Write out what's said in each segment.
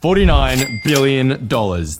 $49 billion.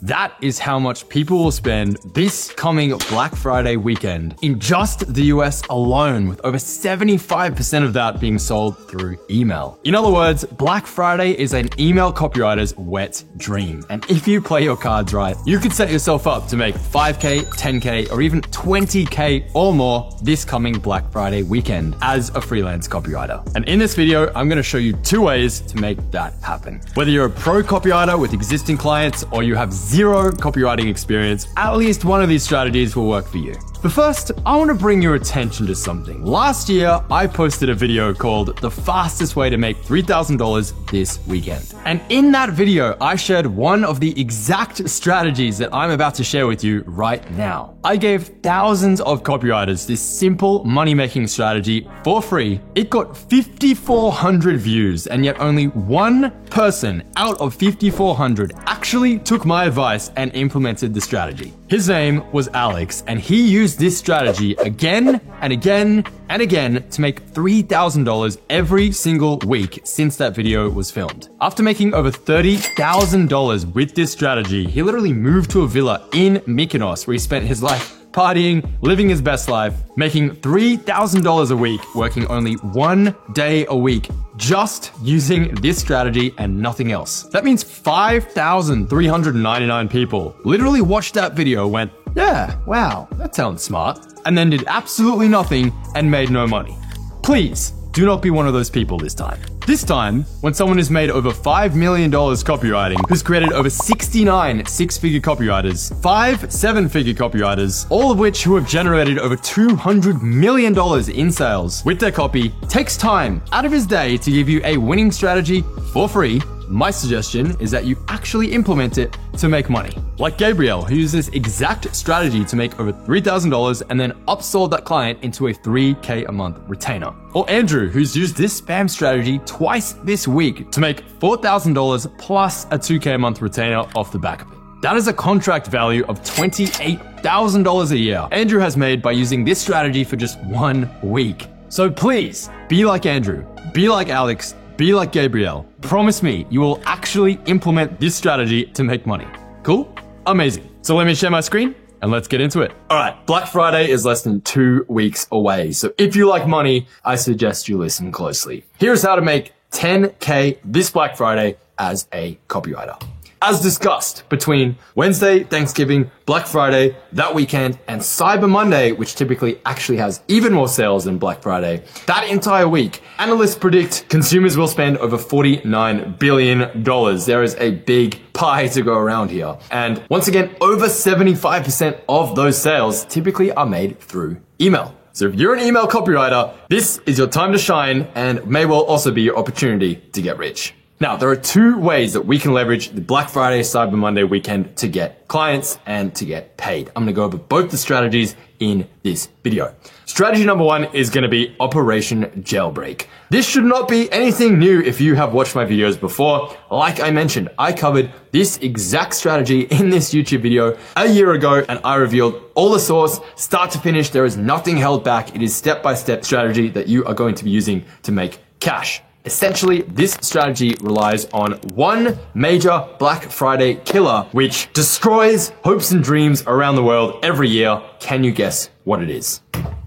That is how much people will spend this coming Black Friday weekend in just the US alone, with over 75% of that being sold through email. In other words, Black Friday is an email copywriter's wet dream. And if you play your cards right, you could set yourself up to make 5K, 10K, or even 20K or more this coming Black Friday weekend as a freelance copywriter. And in this video, I'm going to show you 2 ways to make that happen. Whether you're a pro copywriter with existing clients or you have zero copywriting experience, at least one of these strategies will work for you. But first, I want to bring your attention to something. Last year, I posted a video called The Fastest Way to Make $3,000 This Weekend. And in that video, I shared one of the exact strategies that I'm about to share with you right now. I gave thousands of copywriters this simple money-making strategy for free. It got 5,400 views, and yet only one person out of 5,400 actually took my advice and implemented the strategy. His name was Alex, and he used this strategy again and again and again to make $3,000 every single week since that video was filmed. After making over $30,000 with this strategy, he literally moved to a villa in Mykonos where he spent his life partying, living his best life, making $3,000 a week, working only 1 day a week, just using this strategy and nothing else. That means 5,399 people literally watched that video, went, yeah, wow, that sounds smart, and then did absolutely nothing and made no money. Please do not be one of those people this time. This time, when someone has made over $5 million copywriting, who's created over 69 six-figure copywriters, 5 seven-figure copywriters, all of which who have generated over $200 million in sales with their copy, takes time out of his day to give you a winning strategy for free, my suggestion is that you actually implement it to make money. Like Gabriel, who used this exact strategy to make over $3,000 and then upsold that client into a $3K a month retainer. Or Andrew, who's used this spam strategy twice this week to make $4,000 plus a $2K a month retainer off the back of it. That is a contract value of $28,000 a year Andrew has made by using this strategy for just 1 week. So please, be like Andrew, be like Alex, be like Gabriel. Promise me you will actually implement this strategy to make money. Cool? Amazing. So let me share my screen and let's get into it. All right, Black Friday is less than 2 weeks away. So if you like money, I suggest you listen closely. Here's how to make 10K this Black Friday as a copywriter. As discussed, between Wednesday, Thanksgiving, Black Friday, that weekend, and Cyber Monday, which typically actually has even more sales than Black Friday, that entire week, analysts predict consumers will spend over $49 billion. There is a big pie to go around here. And once again, over 75% of those sales typically are made through email. So if you're an email copywriter, this is your time to shine and may well also be your opportunity to get rich. Now, there are 2 ways that we can leverage the Black Friday, Cyber Monday weekend to get clients and to get paid. I'm going to go over both the strategies in this video. Strategy number 1 is going to be Operation Jailbreak. This should not be anything new if you have watched my videos before. Like I mentioned, I covered this exact strategy in this YouTube video a year ago, and I revealed all the source, start to finish. There is nothing held back. It is step-by-step strategy that you are going to be using to make cash. Essentially, this strategy relies on one major Black Friday killer, which destroys hopes and dreams around the world every year. Can you guess what it is?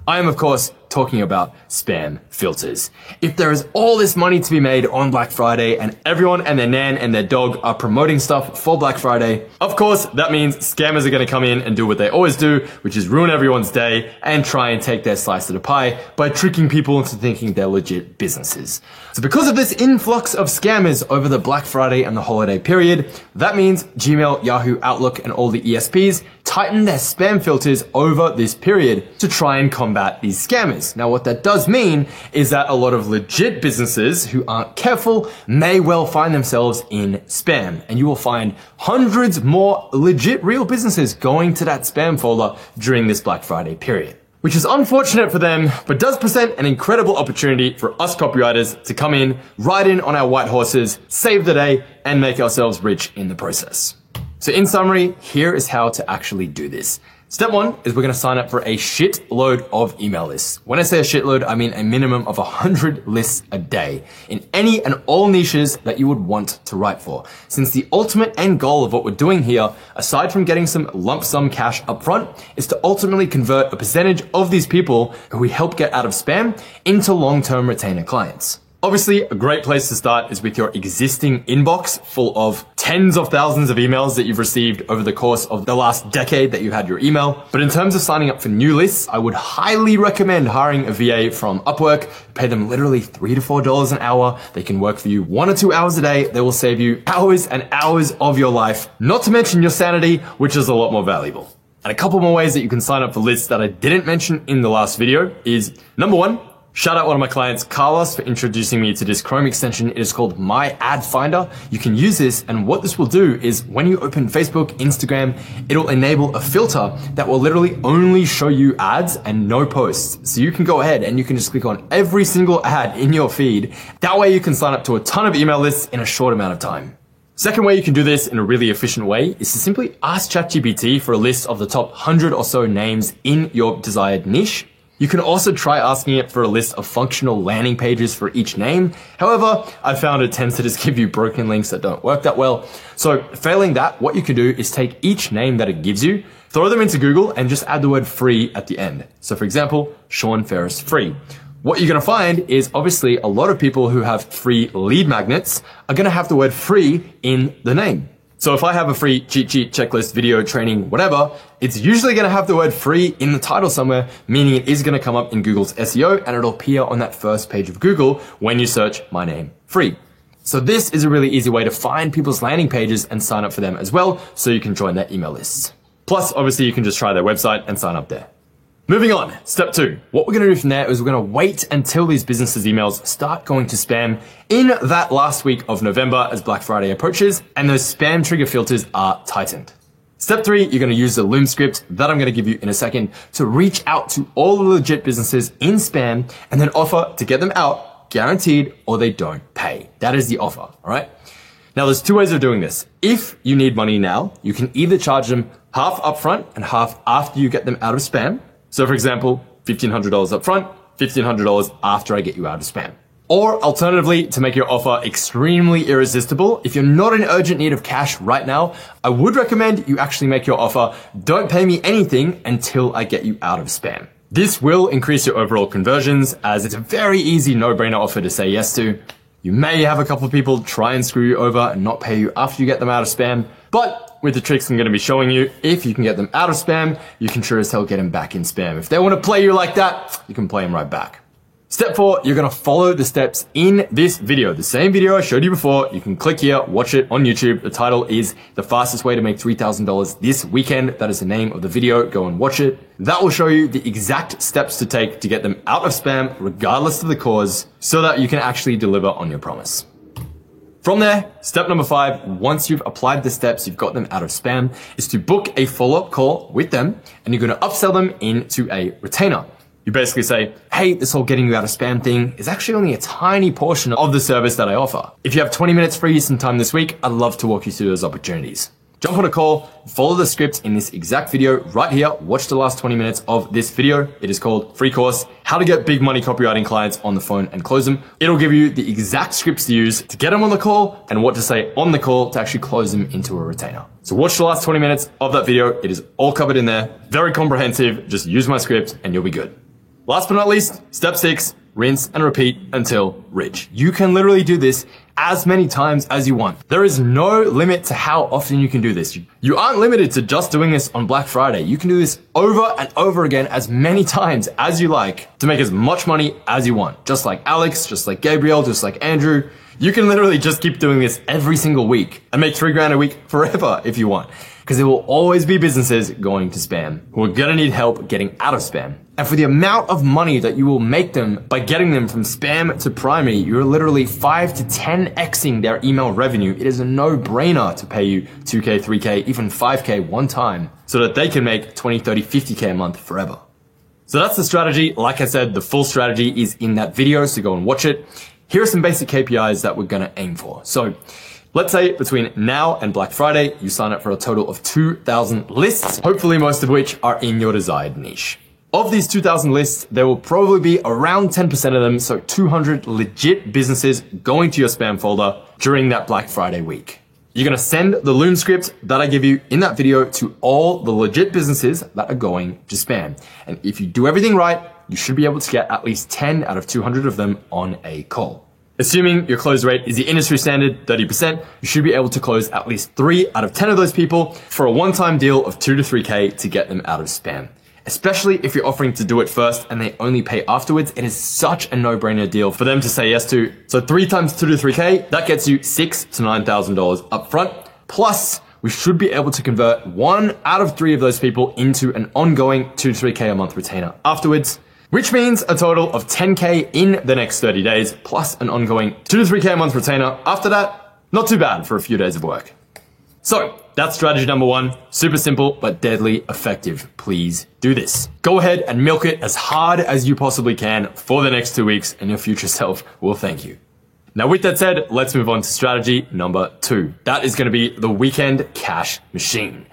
I am, of course, talking about spam filters. If there is all this money to be made on Black Friday and everyone and their nan and their dog are promoting stuff for Black Friday, of course, that means scammers are going to come in and do what they always do, which is ruin everyone's day and try and take their slice of the pie by tricking people into thinking they're legit businesses. So because of this influx of scammers over the Black Friday and the holiday period, that means Gmail, Yahoo, Outlook, and all the ESPs tighten their spam filters over this period to try and combat these scammers. Now, what that does mean is that a lot of legit businesses who aren't careful may well find themselves in spam, and you will find hundreds more legit real businesses going to that spam folder during this Black Friday period, which is unfortunate for them, but does present an incredible opportunity for us copywriters to come in, ride in on our white horses, save the day, and make ourselves rich in the process. So in summary, here is how to actually do this. Step 1 is we're going to sign up for a shitload of email lists. When I say a shitload, I mean a minimum of 100 lists a day in any and all niches that you would want to write for. Since the ultimate end goal of what we're doing here, aside from getting some lump sum cash up front, is to ultimately convert a percentage of these people who we help get out of spam into long-term retainer clients. Obviously, a great place to start is with your existing inbox full of tens of thousands of emails that you've received over the course of the last decade that you've had your email. But in terms of signing up for new lists, I would highly recommend hiring a VA from Upwork. Pay them literally $3 to $4 an hour. They can work for you 1 or 2 hours a day. They will save you hours and hours of your life, not to mention your sanity, which is a lot more valuable. And a couple more ways that you can sign up for lists that I didn't mention in the last video is, number 1, shout out one of my clients, Carlos, for introducing me to this Chrome extension. It is called My Ad Finder. You can use this, and what this will do is when you open Facebook, Instagram, it'll enable a filter that will literally only show you ads and no posts. So you can go ahead and you can just click on every single ad in your feed. That way you can sign up to a ton of email lists in a short amount of time. Second way you can do this in a really efficient way is to simply ask ChatGPT for a list of the top 100 or so names in your desired niche. You can also try asking it for a list of functional landing pages for each name. However, I found it tends to just give you broken links that don't work that well. So failing that, what you can do is take each name that it gives you, throw them into Google and just add the word free at the end. So for example, Sean Ferris free. What you're going to find is obviously a lot of people who have free lead magnets are going to have the word free in the name. So if I have a free cheat sheet, checklist, video, training, whatever, it's usually going to have the word free in the title somewhere, meaning it is going to come up in Google's SEO and it'll appear on that first page of Google when you search my name, free. So this is a really easy way to find people's landing pages and sign up for them as well, so you can join their email lists. Plus, obviously, you can just try their website and sign up there. Moving on, step 2. What we're going to do from there is we're going to wait until these businesses' emails start going to spam in that last week of November as Black Friday approaches and those spam trigger filters are tightened. Step 3, you're going to use the Loom script that I'm going to give you in a second to reach out to all the legit businesses in spam and then offer to get them out, guaranteed, or they don't pay. That is the offer, all right? Now, there's 2 ways of doing this. If you need money now, you can either charge them half upfront and half after you get them out of spam. So for example, $1,500 up front, $1,500 after I get you out of spam. Or alternatively, to make your offer extremely irresistible, if you're not in urgent need of cash right now, I would recommend you actually make your offer, don't pay me anything until I get you out of spam. This will increase your overall conversions as it's a very easy no-brainer offer to say yes to. You may have a couple of people try and screw you over and not pay you after you get them out of spam, but with the tricks I'm going to be showing you, if you can get them out of spam, you can sure as hell get them back in spam. If they want to play you like that, you can play them right back. Step 4, you're going to follow the steps in this video. The same video I showed you before. You can click here, watch it on YouTube. The title is The Fastest Way to Make $3,000 This Weekend. That is the name of the video. Go and watch it. That will show you the exact steps to take to get them out of spam, regardless of the cause, so that you can actually deliver on your promise. From there, step number 5, once you've applied the steps, you've got them out of spam, is to book a follow-up call with them and you're going to upsell them into a retainer. You basically say, hey, this whole getting you out of spam thing is actually only a tiny portion of the service that I offer. If you have 20 minutes free sometime this week, I'd love to walk you through those opportunities. Jump on a call, follow the script in this exact video right here. Watch the last 20 minutes of this video. It is called Free Course, How to Get Big Money Copywriting Clients on the Phone and Close Them. It'll give you the exact scripts to use to get them on the call and what to say on the call to actually close them into a retainer. So watch the last 20 minutes of that video. It is all covered in there. Very comprehensive. Just use my script and you'll be good. Last but not least, step 6, rinse and repeat until rich. You can literally do this as many times as you want. There is no limit to how often you can do this. You aren't limited to just doing this on Black Friday. You can do this over and over again as many times as you like to make as much money as you want. Just like Alex, just like Gabriel, just like Andrew. You can literally just keep doing this every single week and make $3 grand a week forever if you want. Because there will always be businesses going to spam who are gonna need help getting out of spam. And for the amount of money that you will make them by getting them from spam to primary, you're literally 5 to 10xing their email revenue. It is a no-brainer to pay you 2K, 3K, even 5K one time so that they can make 20, 30, 50K a month forever. So that's the strategy. Like I said, the full strategy is in that video, so go and watch it. Here are some basic KPIs that we're gonna aim for. So Let's say between now and Black Friday, you sign up for a total of 2,000 lists, hopefully most of which are in your desired niche. Of these 2,000 lists, there will probably be around 10% of them, so 200 legit businesses going to your spam folder during that Black Friday week. You're gonna send the Loom script that I give you in that video to all the legit businesses that are going to spam. And if you do everything right, you should be able to get at least 10 out of 200 of them on a call. Assuming your close rate is the industry standard, 30%, you should be able to close at least 3 out of 10 of those people for a one-time deal of 2 to 3K to get them out of spam. Especially if you're offering to do it first and they only pay afterwards, it is such a no-brainer deal for them to say yes to. So 3 times 2 to 3K, that gets you $6,000 to $9,000 up front. Plus, we should be able to convert 1 out of 3 of those people into an ongoing 2 to 3K a month retainer afterwards, which means a total of 10K in the next 30 days, plus an ongoing 2 to 3K a month retainer. After that, not too bad for a few days of work. So that's strategy number 1. Super simple, but deadly effective. Please do this. Go ahead and milk it as hard as you possibly can for the next 2 weeks, and your future self will thank you. Now, with that said, let's move on to strategy number 2. That is going to be the weekend cash machine.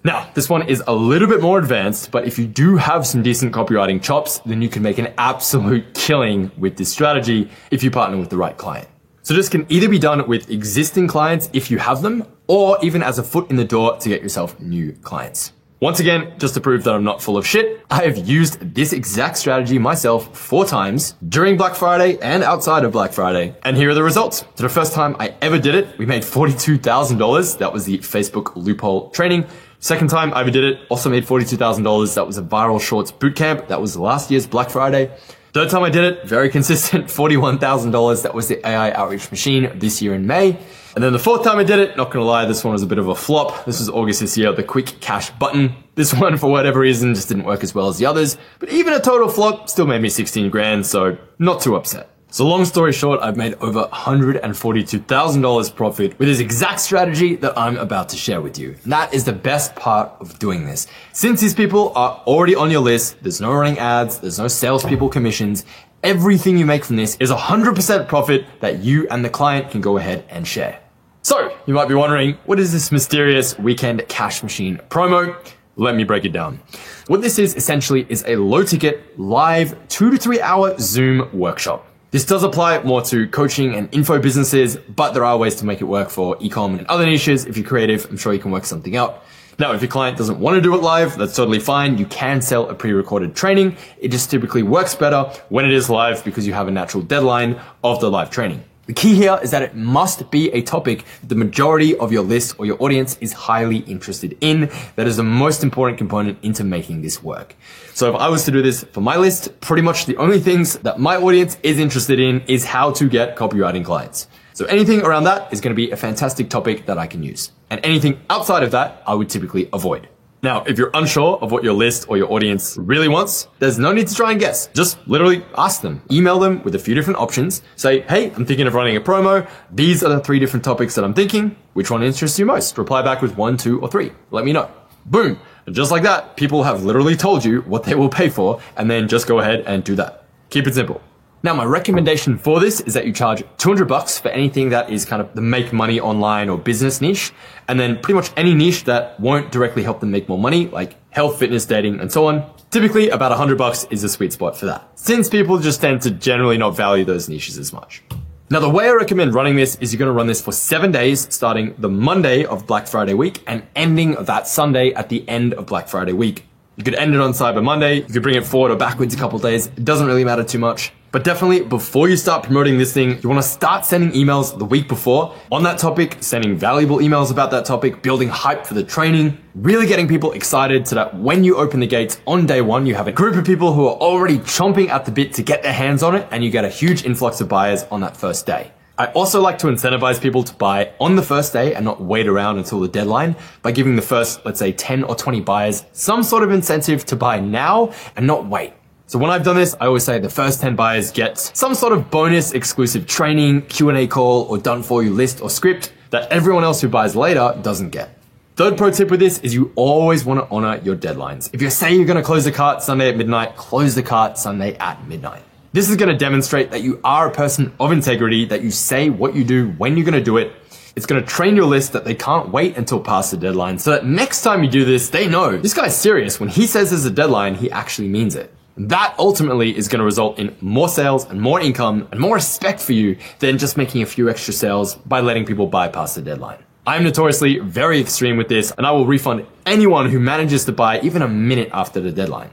Now, this one is a little bit more advanced, but if you do have some decent copywriting chops, then you can make an absolute killing with this strategy if you partner with the right client. So this can either be done with existing clients if you have them, or even as a foot in the door to get yourself new clients. Once again, just to prove that I'm not full of shit, I have used this exact strategy myself 4 times during Black Friday and outside of Black Friday. And here are the results. So the first time I ever did it, we made $42,000. That was the Facebook loophole training. Second time I ever did it, also made $42,000. That was a viral shorts bootcamp. That was last year's Black Friday. Third time I did it, very consistent, $41,000. That was the AI outreach machine this year in May. And then the fourth time I did it, not gonna lie, this one was a bit of a flop. This was August this year, the quick cash button. This one, for whatever reason, just didn't work as well as the others. But even a total flop still made me 16 grand, so not too upset. So long story short, I've made over $142,000 profit with this exact strategy that I'm about to share with you. And that is the best part of doing this. Since these people are already on your list, there's no running ads, there's no salespeople commissions, everything you make from this is 100% profit that you and the client can go ahead and share. So you might be wondering, what is this mysterious weekend cash machine promo? Let me break it down. What this is essentially is a low ticket, live 2 to 3 hour Zoom workshop. This does apply more to coaching and info businesses, but there are ways to make it work for e-com and other niches. If you're creative, I'm sure you can work something out. Now, if your client doesn't want to do it live, that's totally fine. You can sell a pre-recorded training. It just typically works better when it is live because you have a natural deadline of the live training. The key here is that it must be a topic the majority of your list or your audience is highly interested in. That is the most important component into making this work. So if I was to do this for my list, pretty much the only things that my audience is interested in is how to get copywriting clients. So anything around that is going to be a fantastic topic that I can use. And anything outside of that, I would typically avoid. Now, if you're unsure of what your list or your audience really wants, there's no need to try and guess. Just literally ask them. Email them with a few different options. Say, hey, I'm thinking of running a promo. These are the 3 different topics that I'm thinking. Which one interests you most? Reply back with 1, 2, or 3. Let me know. Boom. And just like that, people have literally told you what they will pay for, and then just go ahead and do that. Keep it simple. Now, my recommendation for this is that you charge $200 for anything that is kind of the make money online or business niche, and then pretty much any niche that won't directly help them make more money, like health, fitness, dating, and so on. Typically, about $100 is a sweet spot for that, since people just tend to generally not value those niches as much. Now, the way I recommend running this is you're going to run this for 7 days, starting the Monday of Black Friday week and ending that Sunday at the end of Black Friday week. You could end it on Cyber Monday. You could bring it forward or backwards a couple of days. It doesn't really matter too much. But definitely before you start promoting this thing, you want to start sending emails the week before on that topic, sending valuable emails about that topic, building hype for the training, really getting people excited so that when you open the gates on day 1, you have a group of people who are already chomping at the bit to get their hands on it, and you get a huge influx of buyers on that first day. I also like to incentivize people to buy on the first day and not wait around until the deadline by giving the first, let's say 10 or 20 buyers some sort of incentive to buy now and not wait. So when I've done this, I always say the first 10 buyers get some sort of bonus exclusive training, Q&A call, or done for you list or script that everyone else who buys later doesn't get. Third pro tip with this is you always want to honor your deadlines. If you say you're going to close the cart Sunday at midnight, close the cart Sunday at midnight. This is going to demonstrate that you are a person of integrity, that you say what you do when you're going to do it. It's going to train your list that they can't wait until past the deadline so that next time you do this, they know this guy's serious. When he says there's a deadline, he actually means it. That ultimately is going to result in more sales and more income and more respect for you than just making a few extra sales by letting people bypass the deadline. I'm notoriously very extreme with this, and I will refund anyone who manages to buy even a minute after the deadline.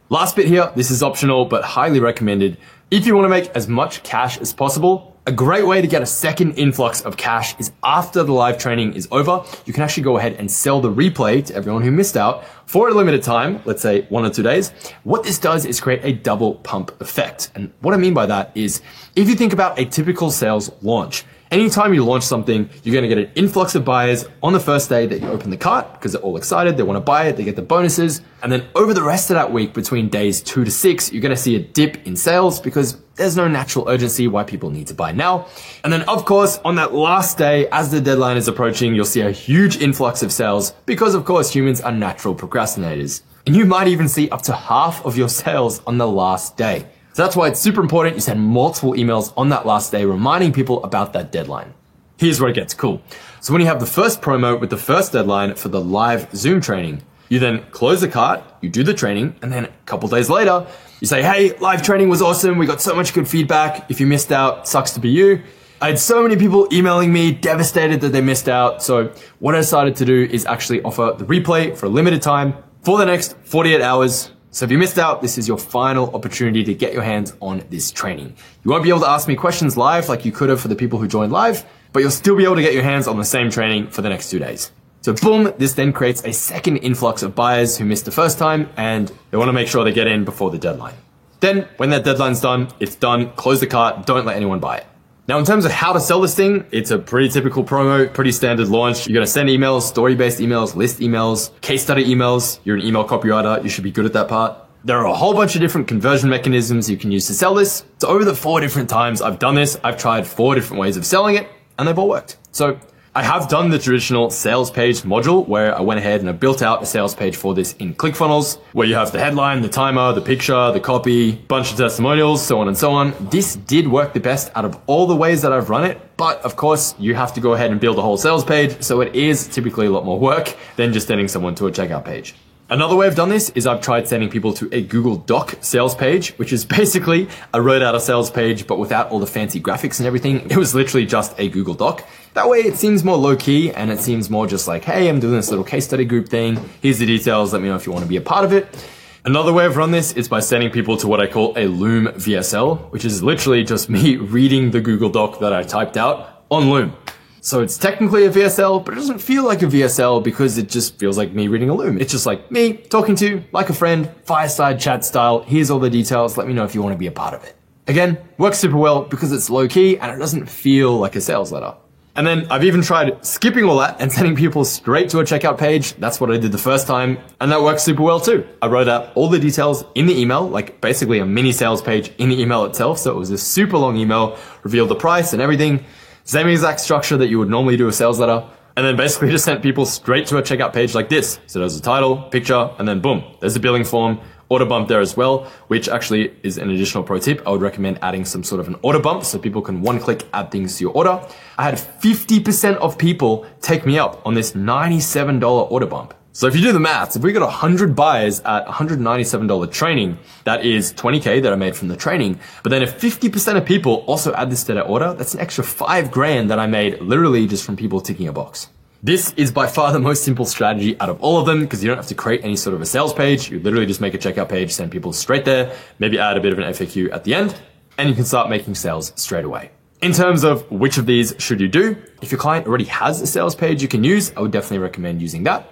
Last bit here, this is optional but highly recommended. If you want to make as much cash as possible, a great way to get a second influx of cash is after the live training is over, you can actually go ahead and sell the replay to everyone who missed out for a limited time, let's say 1 or 2 days. What this does is create a double pump effect. And what I mean by that is, if you think about a typical sales launch, anytime you launch something, you're going to get an influx of buyers on the first day that you open the cart because they're all excited, they want to buy it, they get the bonuses. And then over the rest of that week, between days 2 to 6, you're going to see a dip in sales because there's no natural urgency why people need to buy now. And then of course, on that last day, as the deadline is approaching, you'll see a huge influx of sales because of course humans are natural procrastinators. And you might even see up to half of your sales on the last day. So that's why it's super important you send multiple emails on that last day reminding people about that deadline. Here's where it gets cool. So when you have the first promo with the first deadline for the live Zoom training, you then close the cart, you do the training, and then a couple days later, you say, hey, live training was awesome. We got so much good feedback. If you missed out, sucks to be you. I had so many people emailing me, devastated that they missed out. So what I decided to do is actually offer the replay for a limited time for the next 48 hours. So if you missed out, this is your final opportunity to get your hands on this training. You won't be able to ask me questions live like you could have for the people who joined live, but you'll still be able to get your hands on the same training for the next 2 days. So boom, this then creates a second influx of buyers who missed the first time and they want to make sure they get in before the deadline. Then when that deadline's done, it's done, close the cart, don't let anyone buy it. Now in terms of how to sell this thing, it's a pretty typical promo, pretty standard launch. You're going to send emails, story-based emails, list emails, case study emails. You're an email copywriter, you should be good at that part. There are a whole bunch of different conversion mechanisms you can use to sell this. So over the 4 different times I've done this, I've tried 4 different ways of selling it and they've all worked. So I have done the traditional sales page module where I went ahead and I built out a sales page for this in ClickFunnels, where you have the headline, the timer, the picture, the copy, bunch of testimonials, so on and so on. This did work the best out of all the ways that I've run it, but of course you have to go ahead and build a whole sales page, so it is typically a lot more work than just sending someone to a checkout page. Another way I've done this is I've tried sending people to a Google Doc sales page, which is basically I wrote out a sales page, but without all the fancy graphics and everything. It was literally just a Google Doc. That way it seems more low key and it seems more just like, hey, I'm doing this little case study group thing. Here's the details. Let me know if you want to be a part of it. Another way I've run this is by sending people to what I call a Loom VSL, which is literally just me reading the Google Doc that I typed out on Loom. So it's technically a VSL, but it doesn't feel like a VSL because it just feels like me reading a Loom. It's just like me talking to you like a friend, fireside chat style. Here's all the details. Let me know if you want to be a part of it. Again, works super well because it's low key and it doesn't feel like a sales letter. And then I've even tried skipping all that and sending people straight to a checkout page. That's what I did the first time. And that works super well too. I wrote out all the details in the email, like basically a mini sales page in the email itself. So it was a super long email, revealed the price and everything. Same exact structure that you would normally do a sales letter. And then basically just sent people straight to a checkout page like this. So there's a title, picture, and then boom, there's a billing form. Order bump there as well, which actually is an additional pro tip. I would recommend adding some sort of an order bump so people can one-click add things to your order. I had 50% of people take me up on this $97 order bump. So if you do the maths, if we got 100 buyers at $197 training, that is 20K that I made from the training. But then if 50% of people also add this to their order, that's an extra $5,000 that I made literally just from people ticking a box. This is by far the most simple strategy out of all of them because you don't have to create any sort of a sales page. You literally just make a checkout page, send people straight there, maybe add a bit of an FAQ at the end, and you can start making sales straight away. In terms of which of these should you do, if your client already has a sales page you can use, I would definitely recommend using that,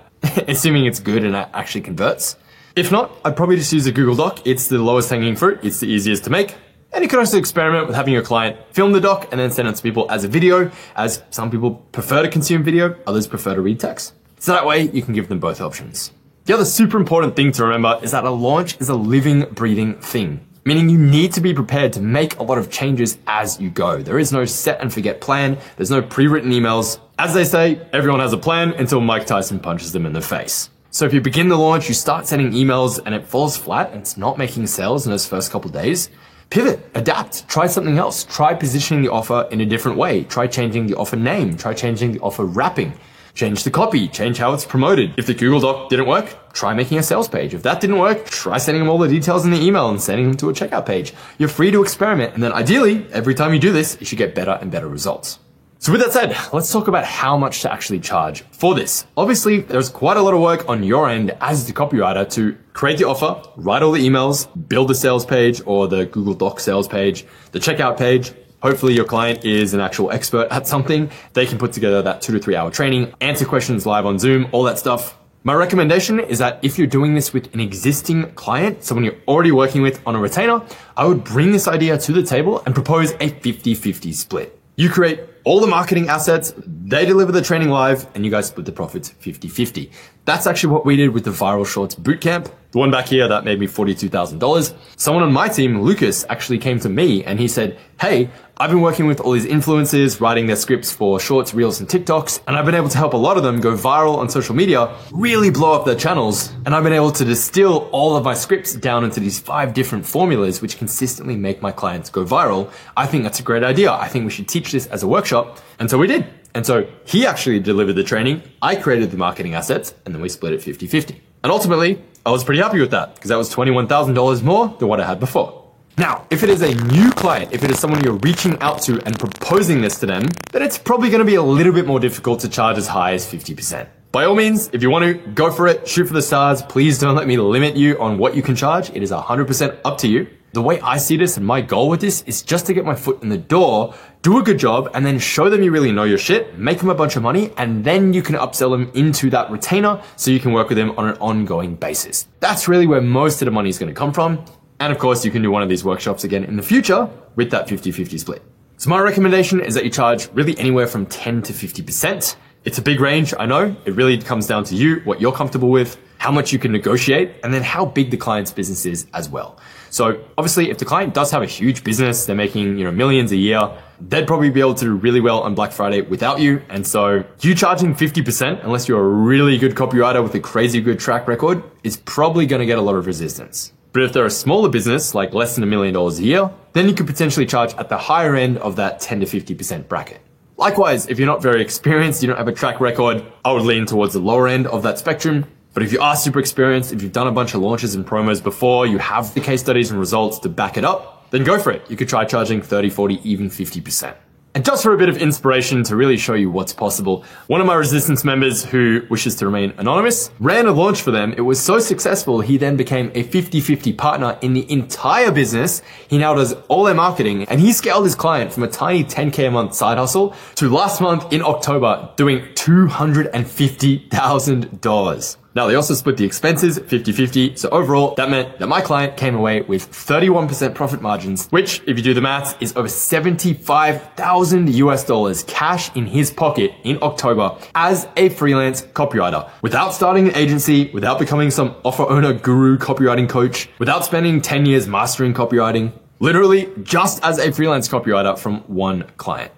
assuming it's good and it actually converts. If not, I'd probably just use a Google Doc. It's the lowest hanging fruit. It's the easiest to make. And you can also experiment with having your client film the doc and then send it to people as a video, as some people prefer to consume video, others prefer to read text. So that way you can give them both options. The other super important thing to remember is that a launch is a living, breathing thing, meaning you need to be prepared to make a lot of changes as you go. There is no set and forget plan. There's no pre-written emails. As they say, everyone has a plan until Mike Tyson punches them in the face. So if you begin the launch, you start sending emails and it falls flat and it's not making sales in those first couple of days, Pivot, adapt, try something else. Try positioning the offer in a different way. Try changing the offer name. Try changing the offer wrapping. Change the copy, change how it's promoted. If the Google Doc didn't work, try making a sales page. If that didn't work, try sending them all the details in the email and sending them to a checkout page. You're free to experiment, and then ideally, every time you do this, you should get better and better results. So with that said, let's talk about how much to actually charge for this. Obviously, there's quite a lot of work on your end as the copywriter to create the offer, write all the emails, build the sales page or the Google Doc sales page, the checkout page. Hopefully your client is an actual expert at something. They can put together that 2 to 3 hour training, answer questions live on Zoom, all that stuff. My recommendation is that if you're doing this with an existing client, someone you're already working with on a retainer, I would bring this idea to the table and propose a 50-50 split. You create all the marketing assets, they deliver the training live, and you guys split the profits 50-50. That's actually what we did with the Viral Shorts Bootcamp. The one back here that made me $42,000. Someone on my team, Lucas, actually came to me and he said, hey, I've been working with all these influencers, writing their scripts for shorts, reels, and TikToks, and I've been able to help a lot of them go viral on social media, really blow up their channels, and I've been able to distill all of my scripts down into these 5 different formulas which consistently make my clients go viral. I think that's a great idea. I think we should teach this as a workshop. And so we did. And so he actually delivered the training, I created the marketing assets, and then we split it 50-50. And ultimately, I was pretty happy with that because that was $21,000 more than what I had before. Now, if it is a new client, if it is someone you're reaching out to and proposing this to them, then it's probably going to be a little bit more difficult to charge as high as 50%. By all means, if you want to, go for it, shoot for the stars. Please don't let me limit you on what you can charge. It is 100% up to you. The way I see this and my goal with this is just to get my foot in the door, do a good job, and then show them you really know your shit, make them a bunch of money, and then you can upsell them into that retainer so you can work with them on an ongoing basis. That's really where most of the money is going to come from. And of course, you can do one of these workshops again in the future with that 50-50 split. So my recommendation is that you charge really anywhere from 10 to 50%. It's a big range, I know. It really comes down to you, what you're comfortable with, how much you can negotiate, and then how big the client's business is as well. So obviously, if the client does have a huge business, they're making, millions a year, they'd probably be able to do really well on Black Friday without you. And so you charging 50%, unless you're a really good copywriter with a crazy good track record, is probably going to get a lot of resistance. But if they're a smaller business, like less than $1 million a year, then you could potentially charge at the higher end of that 10 to 50% bracket. Likewise, if you're not very experienced, you don't have a track record, I would lean towards the lower end of that spectrum. But if you are super experienced, if you've done a bunch of launches and promos before, you have the case studies and results to back it up, then go for it. You could try charging 30, 40, even 50%. And just for a bit of inspiration to really show you what's possible, one of my Resistance members who wishes to remain anonymous ran a launch for them. It was so successful, he then became a 50-50 partner in the entire business. He now does all their marketing, and he scaled his client from a tiny 10K a month side hustle to last month in October doing $250,000. Now, they also split the expenses 50-50. So overall, that meant that my client came away with 31% profit margins, which, if you do the maths, is over $75,000 cash in his pocket in October as a freelance copywriter, without starting an agency, without becoming some offer owner guru copywriting coach, without spending 10 years mastering copywriting, literally just as a freelance copywriter from one client.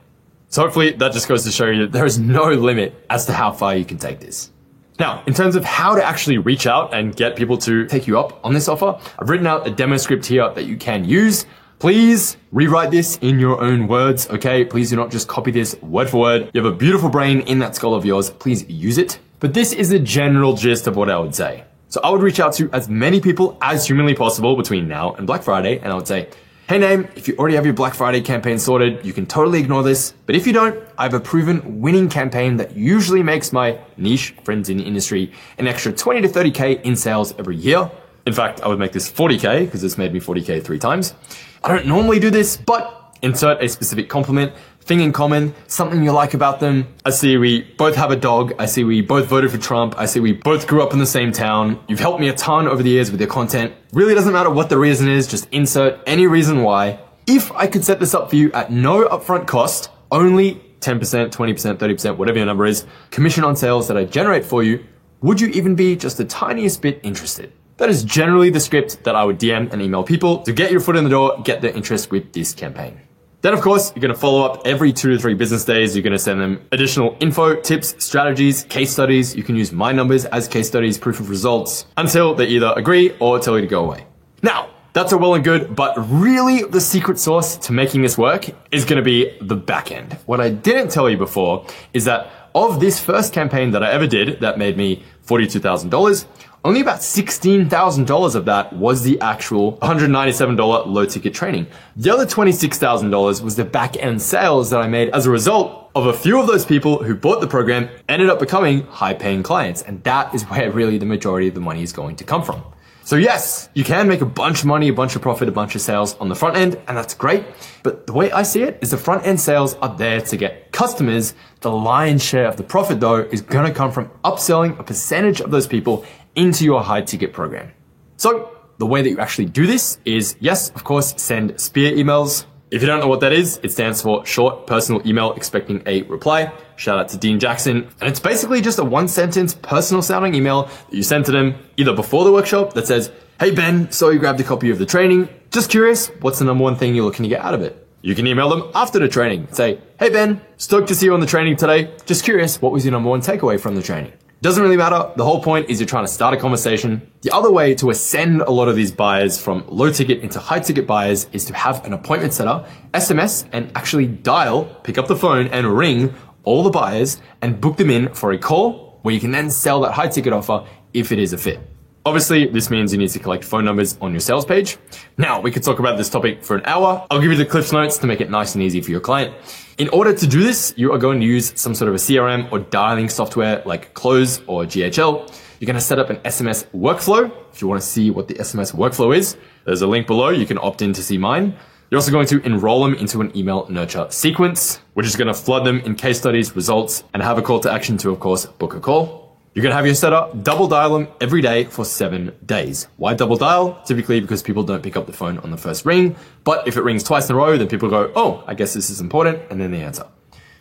So hopefully that just goes to show you that there is no limit as to how far you can take this. Now, in terms of how to actually reach out and get people to take you up on this offer, I've written out a demo script here that you can use. Please rewrite this in your own words, okay? Please do not just copy this word for word. You have a beautiful brain in that skull of yours. Please use it. But this is the general gist of what I would say. So I would reach out to as many people as humanly possible between now and Black Friday, and I would say, hey name, if you already have your Black Friday campaign sorted, you can totally ignore this. But if you don't, I have a proven winning campaign that usually makes my niche friends in the industry an extra 20 to 30K in sales every year. In fact, I would make this 40K because it's made me 40K 3 times. I don't normally do this, but insert a specific compliment, thing in common, something you like about them. I see we both have a dog. I see we both voted for Trump. I see we both grew up in the same town. You've helped me a ton over the years with your content. Really doesn't matter what the reason is, just insert any reason why. If I could set this up for you at no upfront cost, only 10%, 20%, 30%, whatever your number is, commission on sales that I generate for you, would you even be just the tiniest bit interested? That is generally the script that I would DM and email people to get your foot in the door, get their interest with this campaign. Then, of course, you're going to follow up every 2 to 3 business days. You're going to send them additional info, tips, strategies, case studies. You can use my numbers as case studies, proof of results, until they either agree or tell you to go away. Now, that's all well and good, but really the secret sauce to making this work is going to be the back end. What I didn't tell you before is that of this first campaign that I ever did that made me $42,000, only about $16,000 of that was the actual $197 low ticket training. The other $26,000 was the back end sales that I made as a result of a few of those people who bought the program ended up becoming high paying clients. And that is where really the majority of the money is going to come from. So yes, you can make a bunch of money, a bunch of profit, a bunch of sales on the front end, and that's great. But the way I see it is the front end sales are there to get customers. The lion's share of the profit though is going to come from upselling a percentage of those people into your high ticket program. So the way that you actually do this is, yes, of course, send spear emails. If you don't know what that is, it stands for short personal email expecting a reply. Shout out to Dean Jackson. And it's basically just a one sentence personal sounding email that you send to them either before the workshop that says, hey Ben, so you grabbed a copy of the training. Just curious, what's the number one thing you're looking to get out of it? You can email them after the training. Say, hey Ben, stoked to see you on the training today. Just curious, what was your number one takeaway from the training? Doesn't really matter. The whole point is you're trying to start a conversation. The other way to ascend a lot of these buyers from low ticket into high ticket buyers is to have an appointment setter, SMS, and actually dial, pick up the phone and ring all the buyers and book them in for a call where you can then sell that high ticket offer if it is a fit. Obviously, this means you need to collect phone numbers on your sales page. Now, we could talk about this topic for an hour. I'll give you the Cliff Notes to make it nice and easy for your client. In order to do this, you are going to use some sort of a CRM or dialing software like Close or GHL. You're going to set up an SMS workflow. If you want to see what the SMS workflow is, there's a link below. You can opt in to see mine. You're also going to enroll them into an email nurture sequence, which is going to flood them in case studies, results, and have a call to action to, of course, book a call. You're going to have your setter double dial them every day for 7 days. Why double dial? Typically because people don't pick up the phone on the first ring. But if it rings twice in a row, then people go, oh, I guess this is important. And then they answer.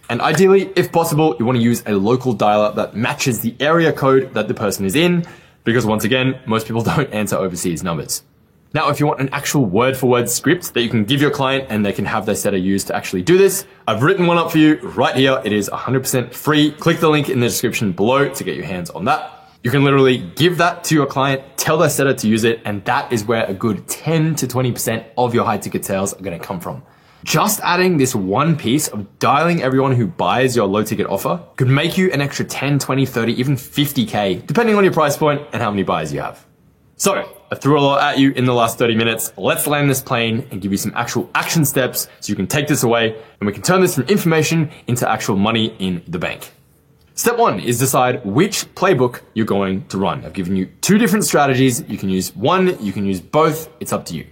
And ideally, if possible, you want to use a local dialer that matches the area code that the person is in. Because once again, most people don't answer overseas numbers. Now, if you want an actual word-for-word script that you can give your client and they can have their setter use to actually do this, I've written one up for you right here. It is 100% free. Click the link in the description below to get your hands on that. You can literally give that to your client, tell their setter to use it, and that is where a good 10 to 20% of your high-ticket sales are going to come from. Just adding this one piece of dialing everyone who buys your low-ticket offer could make you an extra 10, 20, 30, even 50K, depending on your price point and how many buyers you have. So, I threw a lot at you in the last 30 minutes. Let's land this plane and give you some actual action steps so you can take this away and we can turn this from information into actual money in the bank. Step 1 is decide which playbook you're going to run. I've given you 2 different strategies. You can use one, you can use both. It's up to you.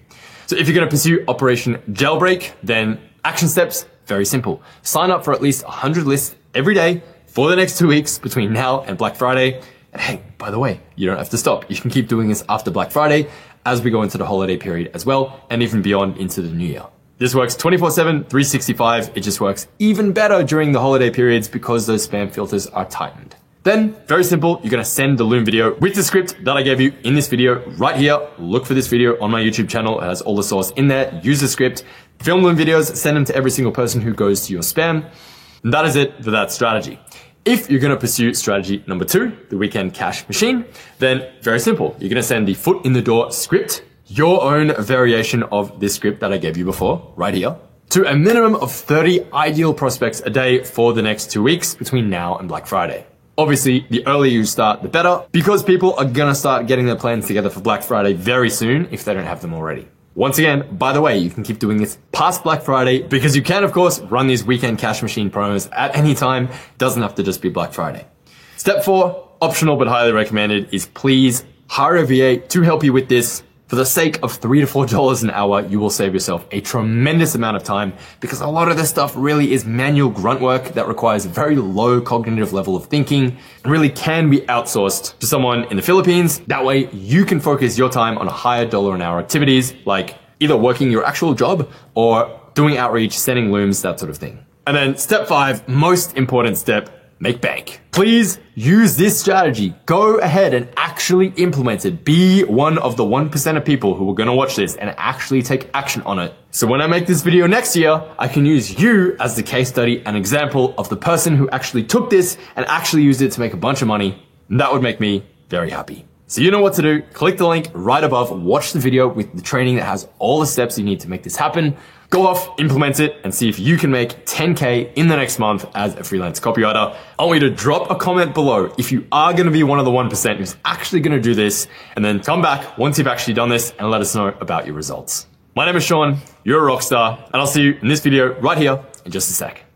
So if you're going to pursue Operation Jailbreak, then action steps, very simple. Sign up for at least 100 lists every day for the next 2 weeks between now and Black Friday. And hey, by the way, you don't have to stop. You can keep doing this after Black Friday as we go into the holiday period as well, and even beyond into the new year. This works 24/7, 365. It just works even better during the holiday periods because those spam filters are tightened. Then, very simple, you're going to send the Loom video with the script that I gave you in this video right here. Look for this video on my YouTube channel. It has all the source in there. Use the script, film Loom videos, send them to every single person who goes to your spam. And that is it for that strategy. If you're going to pursue strategy number 2, the weekend cash machine, then very simple. You're going to send the foot in the door script, your own variation of this script that I gave you before, right here, to a minimum of 30 ideal prospects a day for the next 2 weeks between now and Black Friday. Obviously, the earlier you start, the better, because people are going to start getting their plans together for Black Friday very soon if they don't have them already. Once again, by the way, you can keep doing this past Black Friday because you can, of course, run these weekend cash machine promos at any time. Doesn't have to just be Black Friday. Step 4, optional but highly recommended, is please hire a VA to help you with this. For the sake of $3 to $4 an hour, you will save yourself a tremendous amount of time because a lot of this stuff really is manual grunt work that requires a very low cognitive level of thinking and really can be outsourced to someone in the Philippines. That way you can focus your time on higher dollar an hour activities like either working your actual job or doing outreach, sending looms, that sort of thing. And then step 5, most important step, make bank. Please use this strategy. Go ahead and actually implement it. Be one of the 1% of people who are going to watch this and actually take action on it. So when I make this video next year, I can use you as the case study and example of the person who actually took this and actually used it to make a bunch of money. And that would make me very happy. So you know what to do. Click the link right above, watch the video with the training that has all the steps you need to make this happen. Go off, implement it, and see if you can make 10K in the next month as a freelance copywriter. I want you to drop a comment below if you are going to be one of the 1% who's actually going to do this, and then come back once you've actually done this and let us know about your results. My name is Sean, you're a rock star, and I'll see you in this video right here in just a sec.